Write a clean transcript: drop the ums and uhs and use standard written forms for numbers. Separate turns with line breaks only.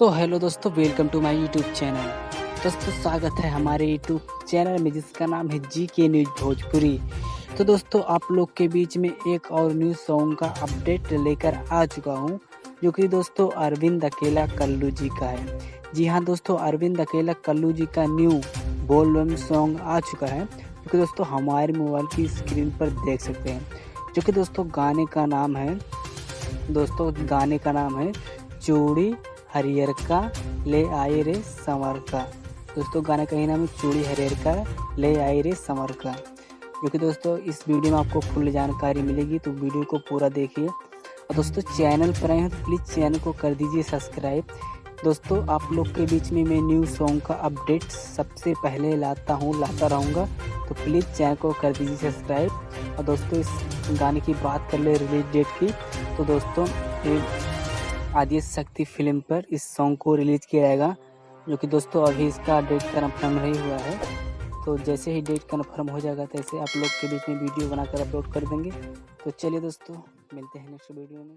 तो हेलो दोस्तों, welcome to my YouTube channel. दोस्तों स्वागत है हमारे यूट्यूब चैनल में जिसका नाम है जीके न्यूज भोजपुरी। तो दोस्तों आप लोग के बीच में एक और न्यू सॉन्ग का अपडेट लेकर आ चुका हूं, जो कि दोस्तों अरविंद अकेला कल्लू जी का है। जी हाँ दोस्तों, अरविंद अकेला कल्लू जी का न्यू बोलबम सॉन्ग आ चुका है, जो कि दोस्तों हमारे मोबाइल की स्क्रीन पर देख सकते हैं। जो कि दोस्तों गाने का नाम है चूड़ी हरियर का ले आई रे संवर का। दोस्तों गाने का ही नाम है चूड़ी हरियर का ले आई रे संवर का। जो कि दोस्तों इस वीडियो में आपको फुल जानकारी मिलेगी, तो वीडियो को पूरा देखिए। और दोस्तों चैनल पर आए हैं तो प्लीज़ चैनल को कर दीजिए सब्सक्राइब। दोस्तों आप लोग के बीच में मैं न्यू सॉन्ग का अपडेट सबसे पहले लाता रहूँगा, तो प्लीज़ चैनल को कर दीजिए सब्सक्राइब। और दोस्तों इस गाने की बात कर ले रिलीज डेट की, तो दोस्तों आदि शक्ति फिल्म पर इस सॉन्ग को रिलीज किया जाएगा, जो कि दोस्तों अभी इसका डेट कन्फर्म नहीं हुआ है। तो जैसे ही डेट कन्फर्म हो जाएगा तैसे आप लोग के बीच में वीडियो बनाकर अपलोड कर देंगे। तो चलिए दोस्तों, मिलते हैं नेक्स्ट वीडियो में।